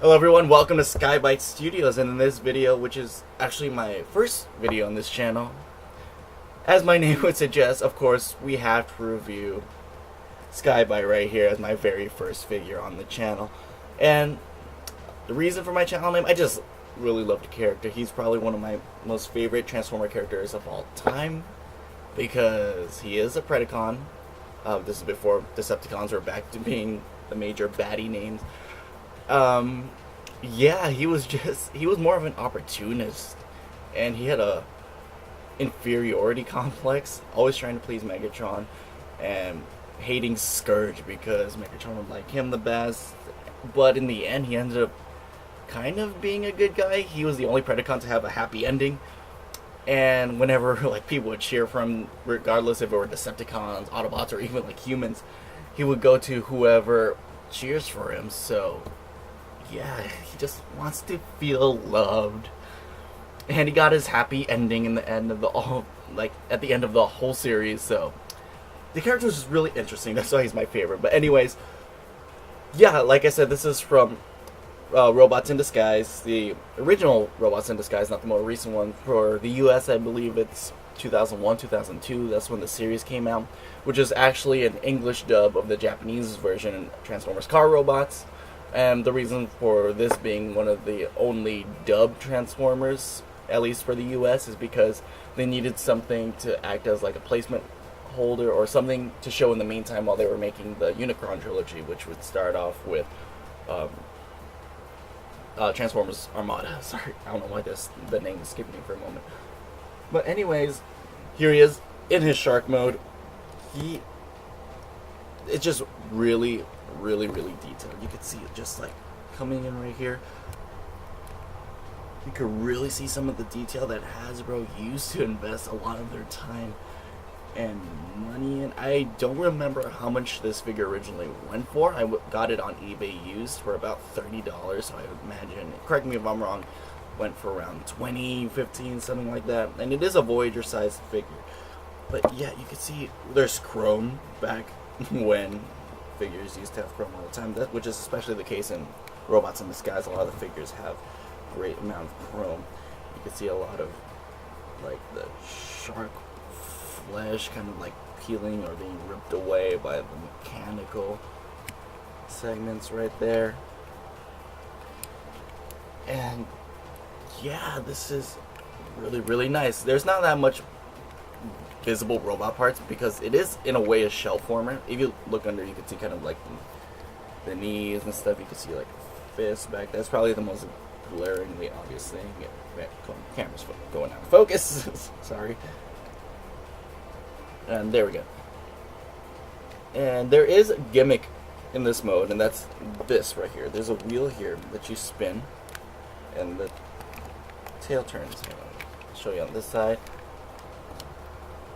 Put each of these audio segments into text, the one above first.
Hello everyone, welcome to SkyByte Studios, and in this video, which is actually my first video on this channel, as my name would suggest, of course, we have to review SkyByte right here as my very first figure on the channel. And the reason for my channel name, I just really love the character. He's probably one of my most favorite Transformer characters of all time, because he is a Predacon. This is before Decepticons were back to being the major baddie names. Yeah, he was more of an opportunist, and he had a inferiority complex, always trying to please Megatron, and hating Scourge because Megatron would like him the best. But in the end, he ended up kind of being a good guy. He was the only Predacon to have a happy ending, and whenever people would cheer for him, regardless if it were Decepticons, Autobots, or even humans, he would go to whoever cheers for him. So yeah, he just wants to feel loved, and he got his happy ending in the end of at the end of the whole series. So the character is just really interesting. That's why he's my favorite. But anyways, yeah, like I said, this is from Robots in Disguise, the original Robots in Disguise, not the more recent one. For the US, I believe it's 2001, 2002. That's when the series came out, which is actually an English dub of the Japanese version, Transformers Car Robots. And the reason for this being one of the only dubbed Transformers, at least for the US, is because they needed something to act as like a placement holder or something to show in the meantime while they were making the Unicron trilogy, which would start off with Transformers Armada. Sorry, I don't know why the name escaped me for a moment. But anyways, here he is in his shark mode. It's just really detailed. You can see it just coming in right here. You can really see some of the detail that Hasbro used to invest a lot of their time and money in. I don't remember how much this figure originally went for. I got it on eBay used for about $30, so I would imagine, correct me if I'm wrong, went for around 20, 15, something like that. And it is a Voyager sized figure. But yeah, you can see there's chrome back when figures used to have chrome all the time, which is especially the case in Robots in Disguise. A lot of the figures have a great amount of chrome. You can see a lot of the shark flesh kind of peeling or being ripped away by the mechanical segments right there. And yeah, this is really nice. There's not that much visible robot parts because it is in a way a shell former. If you look under, you can see kind of the knees and stuff. You can see fists back there. That's probably the most glaringly obvious thing. Yeah, camera's going out of focus. Sorry. And there we go. And there is a gimmick in this mode, and that's this right here. There's a wheel here that you spin, and the tail turns. I'll show you on this side.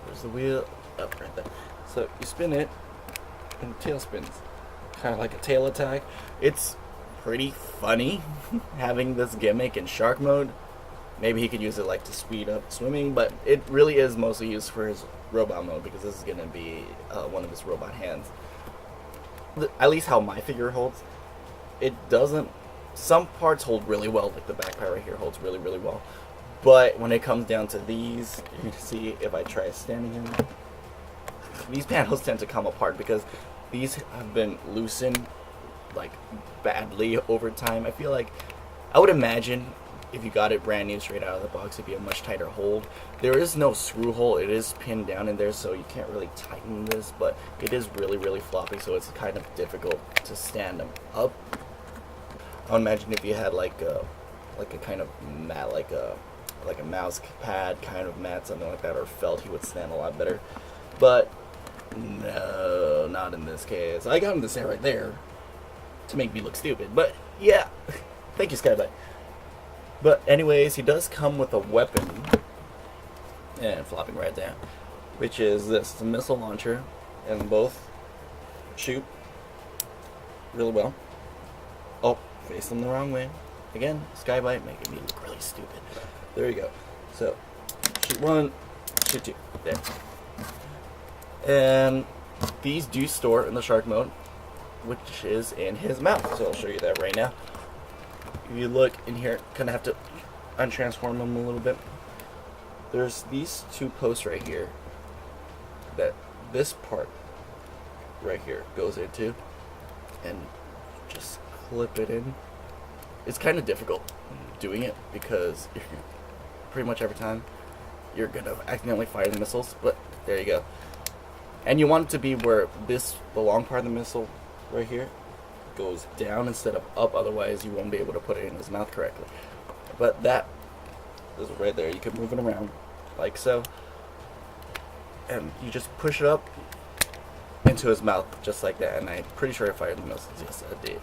There's the wheel up right there. So you spin it, and the tail spins. Kind of like a tail attack. It's pretty funny having this gimmick in shark mode. Maybe he could use it to speed up swimming, but it really is mostly used for his robot mode because this is going to be one of his robot hands. At least how my figure holds. It doesn't. Some parts hold really well, like the back part right here holds really well. But when it comes down to these, you can see if I try standing in, these panels tend to come apart because these have been loosened badly over time. I feel I would imagine if you got it brand new straight out of the box, it'd be a much tighter hold. There is no screw hole. It is pinned down in there, so you can't really tighten this, but it is really floppy, so it's kind of difficult to stand them up. I would imagine if you had a kind of mat, like a mouse pad kind of mat, something like that, or felt, he would stand a lot better. But no, not in this case. I got him to stand right there to make me look stupid, but yeah. Thank you, SkyByte. But anyways, he does come with a weapon, and flopping right there, which is this. It's a missile launcher, and both shoot really well. Oh, face them the wrong way. Again, SkyByte making me look really stupid. There you go. So, shoot one, shoot two. There. And these do store in the shark mode, which is in his mouth. So I'll show you that right now. if you look in here, kind of have to untransform them a little bit. There's these two posts right here that this part right here goes into, and just clip it in. It's kind of difficult doing it because pretty much every time you're gonna accidentally fire the missiles, but there you go. And you want it to be where the long part of the missile right here goes down instead of up, otherwise you won't be able to put it in his mouth correctly. But that is right there. You can move it around like so, and you just push it up into his mouth just like that, and I'm pretty sure I fired the missiles. Yes, I did.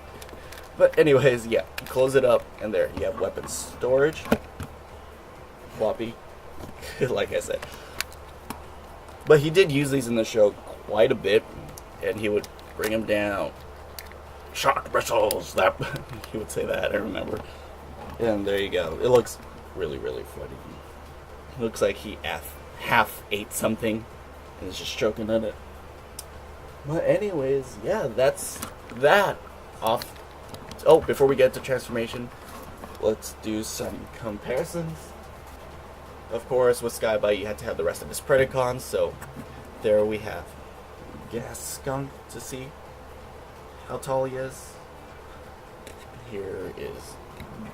But anyways, yeah, close it up, and there you have weapon storage, floppy, like I said. But he did use these in the show quite a bit, and he would bring them down. Shock missiles, that he would say that, I remember. And there you go. It looks really, really funny. It looks like he half ate something and is just choking on it. But anyways, yeah, that's that off. Oh, before we get to transformation, let's do some comparisons. Of course, with SkyByte, you had to have the rest of his Predacons, so there we have Gas Skunk to see how tall he is. Here is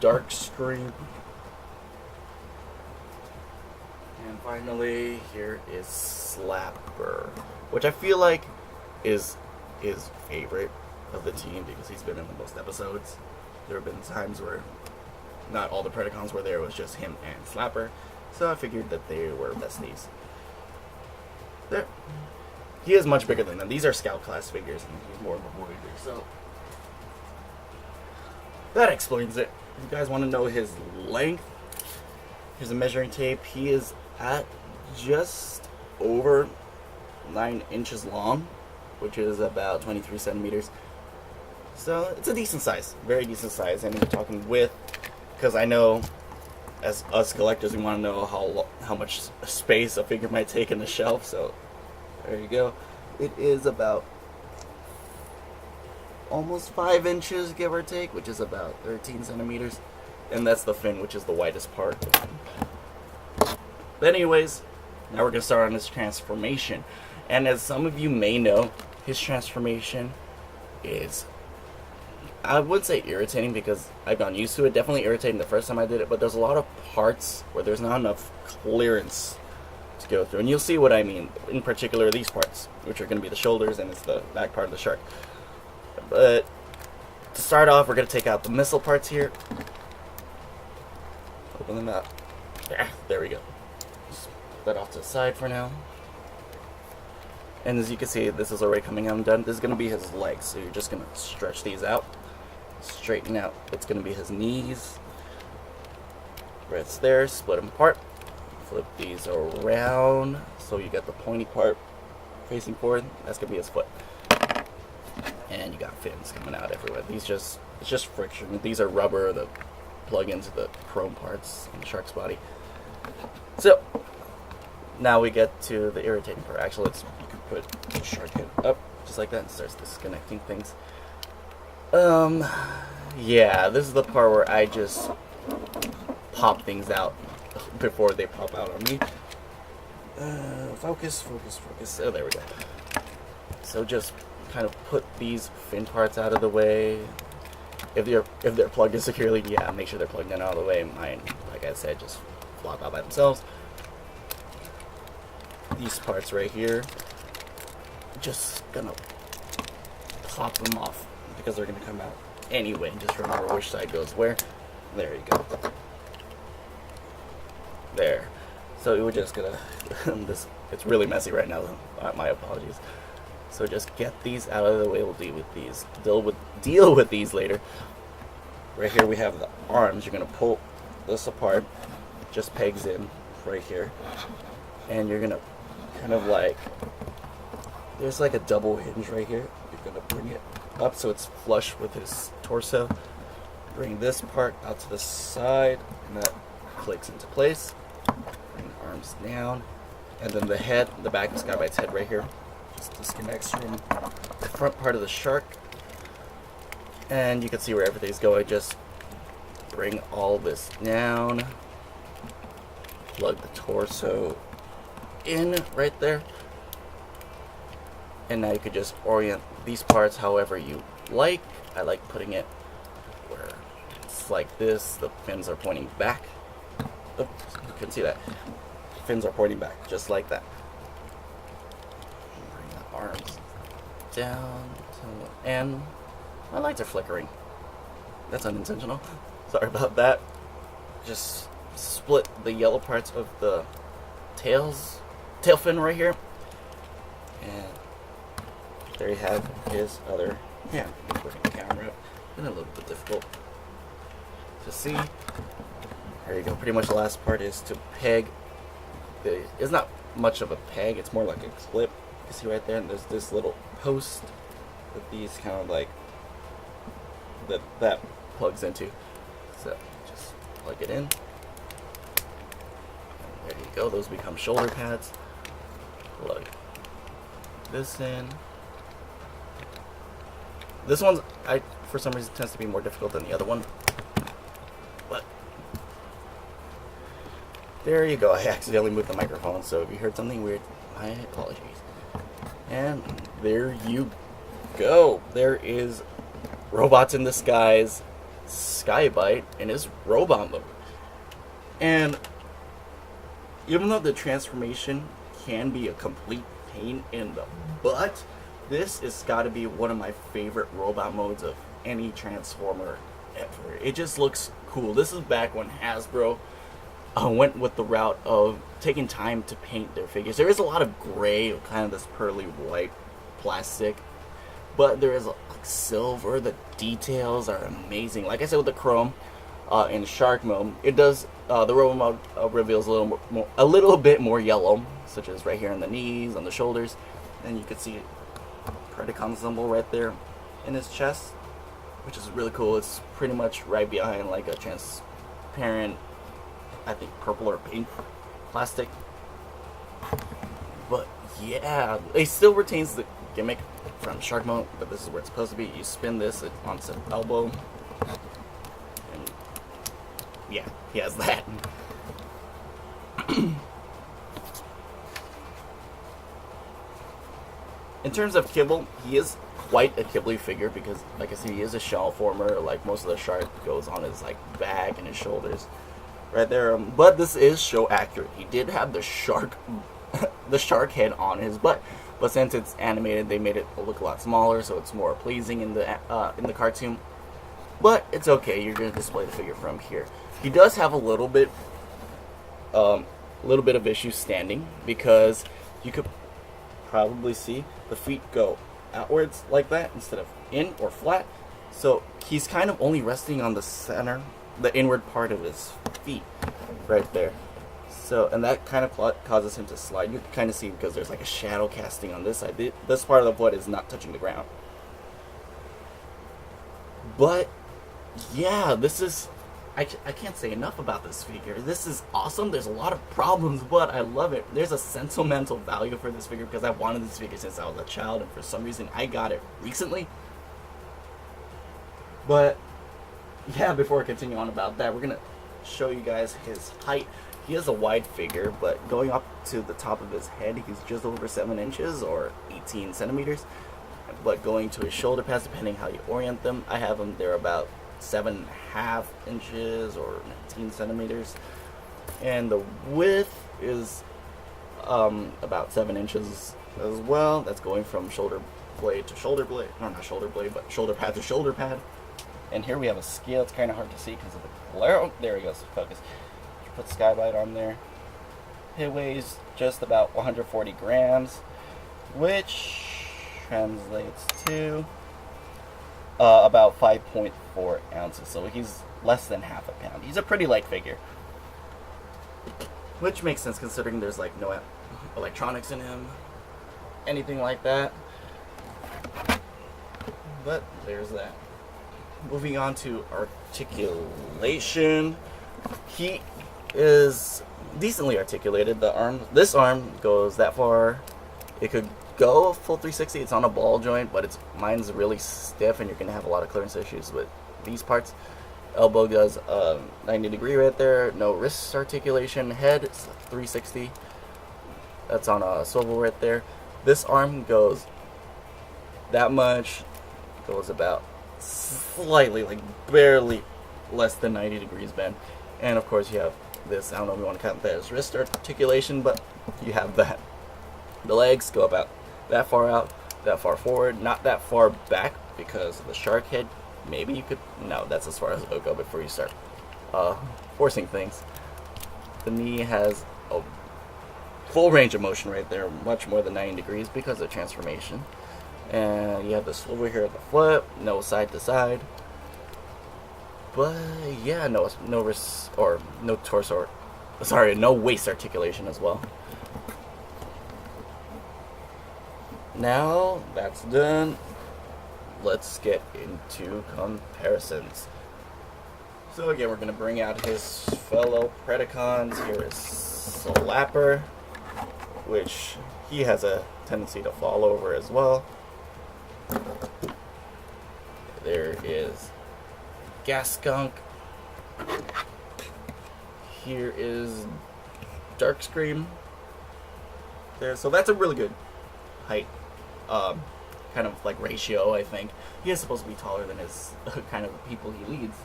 Darkstream. And finally, here is Slapper, which I feel like is his favorite of the team because he's been in the most episodes. There have been times where not all the Predacons were there, it was just him and Slapper. So I figured that they were besties. There. He is much bigger than them. These are Scout class figures, and he's more of a warrior. So that explains it. If you guys want to know his length, here's a measuring tape. He is at just over 9 inches long, which is about 23 centimeters. So it's a decent size, very decent size. And we're talking width, because I know as us collectors, we want to know how much space a figure might take in the shelf. So there you go. It is about almost 5 inches, give or take, which is about 13 centimeters. And that's the fin, which is the widest part. But anyways, now we're going to start on his transformation. And as some of you may know, his transformation is, I would say irritating because I've gotten used to it. Definitely irritating the first time I did it, but there's a lot of parts where there's not enough clearance to go through. And you'll see what I mean, in particular these parts, which are going to be the shoulders and it's the back part of the shark. But to start off, we're going to take out the missile parts here. Open them up. Yeah, there we go. Just put that off to the side for now. And as you can see, this is already coming undone. This is going to be his legs, so you're just going to stretch these out. Straighten out. It's going to be his knees. Right there, split them apart. Flip these around, so you got the pointy part facing forward. That's going to be his foot. And you got fins coming out everywhere. It's just friction. These are rubber that plug into the chrome parts on the shark's body. So, now we get to the irritating part. Actually, you can put the shark head up, just like that, and starts disconnecting things. Yeah, this is the part where I just pop things out before they pop out on me. Focus. Oh, there we go. So just kind of put these fin parts out of the way. If they're plugged in securely, yeah, make sure they're plugged in out of the way. Mine, like I said, just flop out by themselves. These parts right here, just gonna pop them off because they're gonna come out anyway. Just remember which side goes where. There you go. There. So we're just gonna it's really messy right now. My apologies. So just get these out of the way. We'll deal with these. Deal with these later. Right here we have the arms. You're gonna pull this apart. Just pegs in right here, and you're gonna kind of like, there's like a double hinge right here. You're gonna bring it up so it's flush with his torso. Bring this part out to the side, and that clicks into place. Bring the arms down, and then the head, the back of SkyByte's head right here, just disconnects from the front part of the shark. And you can see where everything's going. Just bring all this down, plug the torso in right there, and now you could just orient these parts however you like. I like putting it where it's like this, the fins are pointing back. Oh, you can see that. Fins are pointing back, just like that. Bring the arms down to the end. My lights are flickering. That's unintentional. Sorry about that. Just split the yellow parts of the tail fin right here. And there you have his other hand. Working the camera up. Been a little bit difficult to see. There you go. Pretty much the last part is to peg. It's not much of a peg. It's more like a clip. You see right there, and there's this little post that these kind of like that plugs into. So just plug it in. And there you go. Those become shoulder pads. Plug this in. This one's for some reason tends to be more difficult than the other one. But there you go. I accidentally moved the microphone, so if you heard something weird, my apologies. And there you go. There is Robots in Disguise Sky-Byte in his robot mode. And even though the transformation can be a complete pain in the butt, this has got to be one of my favorite robot modes of any Transformer ever. It just looks cool. This is back when Hasbro went with the route of taking time to paint their figures. There is a lot of gray, kind of this pearly white plastic, but there is like silver. The details are amazing. Like I said with the chrome in Shark mode, it does the robot mode reveals a little bit more yellow, such as right here on the knees, on the shoulders, and you can see Predacon symbol right there in his chest, which is really cool. It's pretty much right behind like a transparent, I think purple or pink plastic. But yeah, it still retains the gimmick from Shark mode, but this is where it's supposed to be. You spin this on some elbow, and yeah, he has that. In terms of kibble, he is quite a kibbly figure because, like I said, he is a shell former. Like most of the shark goes on his like back and his shoulders, right there. But this is show accurate. He did have the shark head on his butt, but since it's animated, they made it look a lot smaller, so it's more pleasing in the cartoon. But it's okay. You're gonna display the figure from here. He does have a little bit of issue standing because you could probably see the feet go outwards like that instead of in or flat. So he's kind of only resting on the center, the inward part of his feet right there. So, and that kind of causes him to slide. You can kind of see because there's like a shadow casting on this side. This part of the butt is not touching the ground. But yeah, this is, I can't say enough about this figure. This is awesome. There's a lot of problems, but I love it. There's a sentimental value for this figure because I wanted this figure since I was a child, and for some reason I got it recently. But yeah, before I continue on about that, we're gonna show you guys his height. He is a wide figure, but going up to the top of his head, he's just over 7 inches or 18 centimeters. But going to his shoulder pads, depending how you orient them, I have them, they're about 7.5 inches or 19 centimeters. And the width is about 7 inches as well. That's going from shoulder blade to shoulder blade. No, not shoulder blade, but shoulder pad to shoulder pad. And here we have a scale. It's kind of hard to see because of the glare. Oh, there he goes. Focus. Put Sky-Byte on there. It weighs just about 140 grams, which translates to about 5.4 ounces. So he's less than half a pound. He's a pretty light figure, which makes sense considering there's like no electronics in him, anything like that. But there's that. Moving on to articulation. He is decently articulated. This arm goes that far. It could go full 360. It's on a ball joint, but mine's really stiff, and you're gonna have a lot of clearance issues with these parts. Elbow does 90-degree right there. No wrist articulation. Head, it's 360. That's on a swivel right there. This arm goes that much. Goes about slightly, like barely less than 90 degrees bend. And of course you have this, I don't know if you want to count that as wrist articulation, but you have that. The legs go about that far out, that far forward, not that far back because of the shark head. Maybe you could, no, that's as far as it'll go before you start forcing things. The knee has a full range of motion right there, much more than 90 degrees because of transformation. And you have the swivel here at the foot, no side to side. But yeah, no wrist or no torso, sorry, no waist articulation as well. Now that's done, let's get into comparisons. So again, we're going to bring out his fellow Predacons. Here is Slapper, which he has a tendency to fall over as well. There is Gas Skunk. Here is Dark Scream. There, so that's a really good height, kind of like ratio. I think he is supposed to be taller than his kind of people he leads.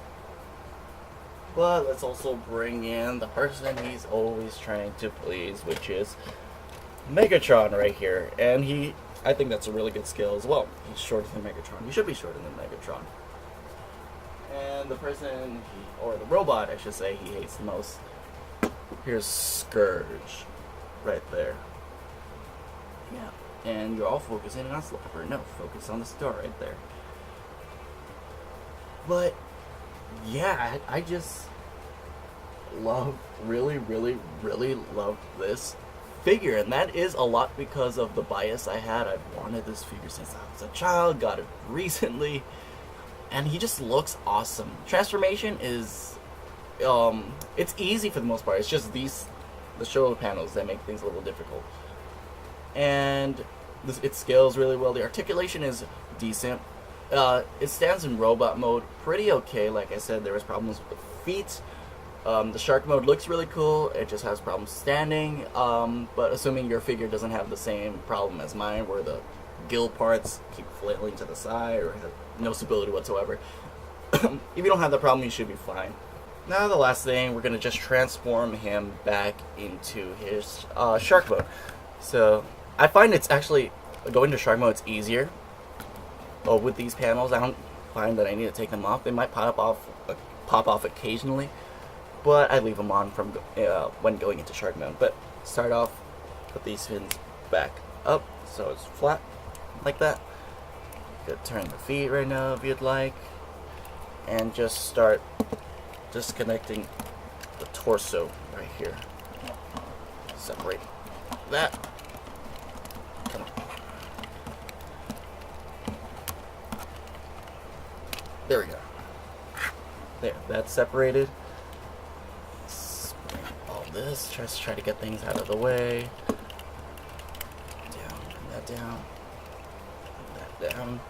But let's also bring in the person he's always trying to please, which is Megatron right here. And I think that's a really good skill as well. He's shorter than Megatron. He should be shorter than Megatron. And the person, or the robot, I should say, he hates the most. Here's Scourge, right there. Yeah, and you're all focusing on Slapper. No, focus on the star right there. But yeah, I just really love this figure, and that is a lot because of the bias I had. I've wanted this figure since I was a child, got it recently, and he just looks awesome. Transformation is, it's easy for the most part. It's just the shoulder panels that make things a little difficult. And it scales really well. The articulation is decent. It stands in robot mode pretty okay. Like I said, there was problems with the feet. The shark mode looks really cool. It just has problems standing. But assuming your figure doesn't have the same problem as mine, where the gill parts keep flailing to the side or have no stability whatsoever, if you don't have that problem, you should be fine. Now the last thing, we're going to just transform him back into his shark mode. So I find it's actually, going to shark mode, it's easier. With these panels, I don't find that I need to take them off. They might pop off occasionally, but I leave them on from when going into shark mode. But start off, put these fins back up so it's flat like that. You could turn the feet right now if you'd like, and just start disconnecting the torso right here. Separate that. Come on. There we go. There, that's separated. Bring all this, just try to get things out of the way. Down, bring that down. Bring that down.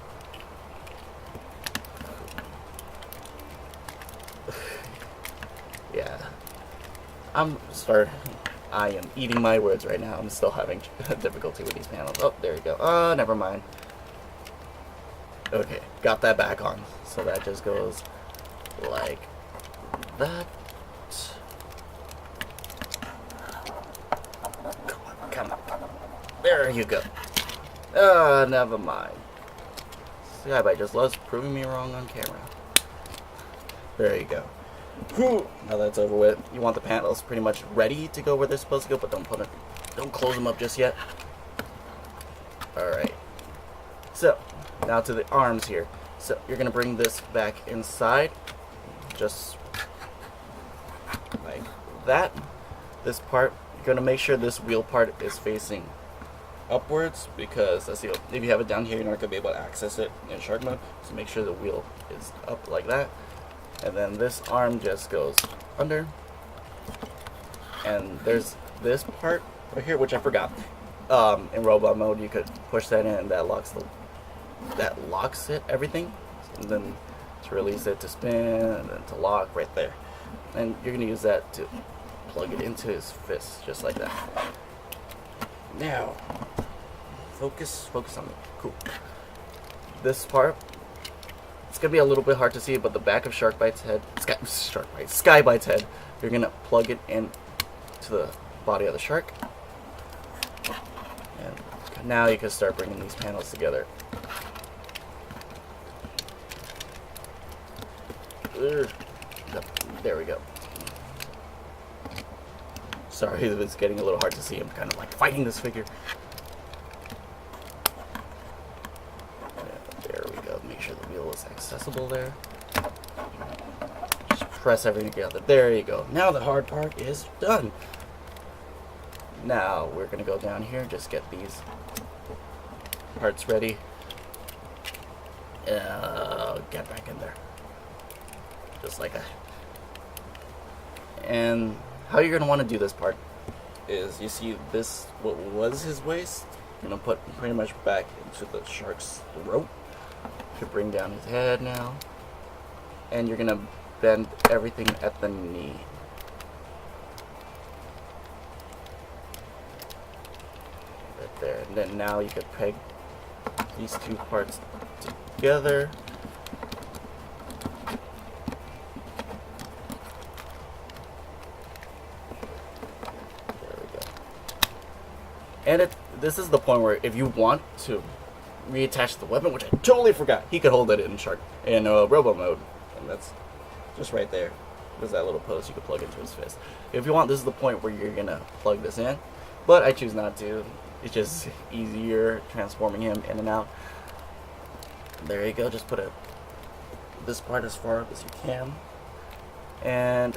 Yeah. I am eating my words right now. I'm still having difficulty with these panels. Oh, there you go. Oh, never mind. Okay, got that back on. So that just goes like that. Come on. There you go. Never mind. Sky-Byte just loves proving me wrong on camera. There you go. Whew. Now that's over with. You want the panels pretty much ready to go where they're supposed to go, but don't close them up just yet. Alright. So, now to the arms here. So, you're going to bring this back inside. Just like that. This part, you're going to make sure this wheel part is facing upwards, because if you have it down here, you're not going to be able to access it in shark mode. So make sure the wheel is up like that. And then this arm just goes under. And there's this part right here, which I forgot. In robot mode, you could push that in, and that locks everything. And then to release it, to spin, and then to lock right there. And you're going to use that to plug it into his fist, just like that. Now, focus on me. Cool. This part, it's going to be a little bit hard to see, but the back of SkyByte's head, SkyByte's head, you're going to plug it in to the body of the shark. And now you can start bringing these panels together. There we go. Sorry, it's getting a little hard to see. I'm kind of like fighting this figure. There we go. Make sure the wheel is accessible there. Just press everything together. There you go. Now the hard part is done. Now we're going to go down here, just get these parts ready. Get back in there. Just like that. And how you're going to want to do this part is, you see this, what was his waist, you're going to put pretty much back into the shark's throat to bring down his head now. And you're going to bend everything at the knee. Right there. And then now you could peg these two parts together. And this is the point where if you want to reattach the weapon, which I totally forgot, he could hold it in robo mode, and that's just right there. There's that little post you could plug into his fist. If you want, this is the point where you're gonna plug this in, but I choose not to. It's just easier transforming him in and out. There you go. Just put this part as far up as you can, and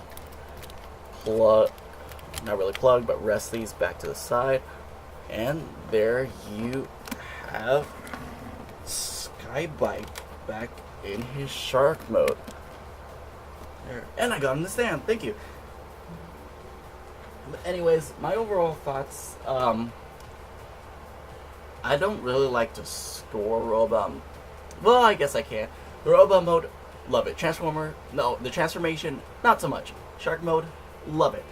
plug. Not really plug, but rest these back to the side. And there you have SkyByte back in his shark mode. There. And I got him to stand. Thank you. But anyways, my overall thoughts. I don't really like to score robot. Well, I guess I can. The robot mode, love it. The transformation, not so much. Shark mode, love it.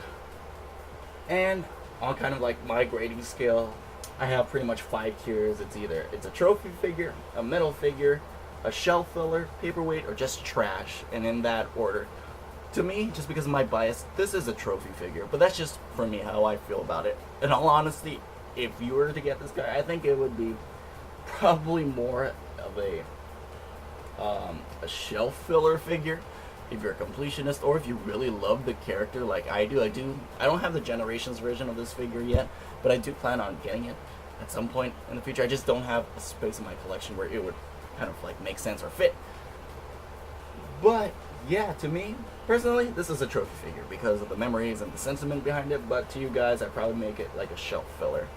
And on kind of like my grading scale, I have pretty much 5 tiers. It's a trophy figure, a metal figure, a shelf filler, paperweight, or just trash, and in that order. To me, just because of my bias, this is a trophy figure, but that's just for me how I feel about it. In all honesty, if you were to get this guy, I think it would be probably more of a shelf filler figure if you're a completionist, or if you really love the character like I do. I don't have the Generations version of this figure yet, but I do plan on getting it at some point in the future. I just don't have a space in my collection where it would kind of like make sense or fit. But yeah, to me personally, this is a trophy figure because of the memories and the sentiment behind it. But to you guys, I'd probably make it like a shelf filler.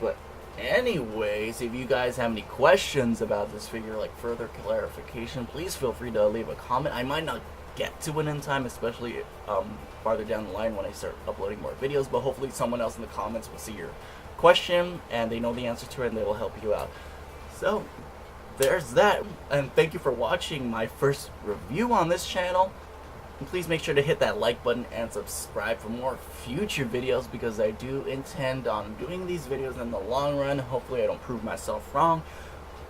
But anyways, if you guys have any questions about this figure, like further clarification, please feel free to leave a comment. I might not get to it in time, especially farther down the line when I start uploading more videos, but hopefully someone else in the comments will see your question and they know the answer to it and they will help you out. So there's that, and thank you for watching my first review on this channel. And please make sure to hit that like button and subscribe for more future videos, because I do intend on doing these videos in the long run. Hopefully I don't prove myself wrong.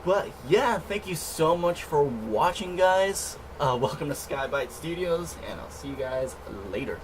But yeah, thank you so much for watching, guys. Welcome to SkyByte Studios, and I'll see you guys later.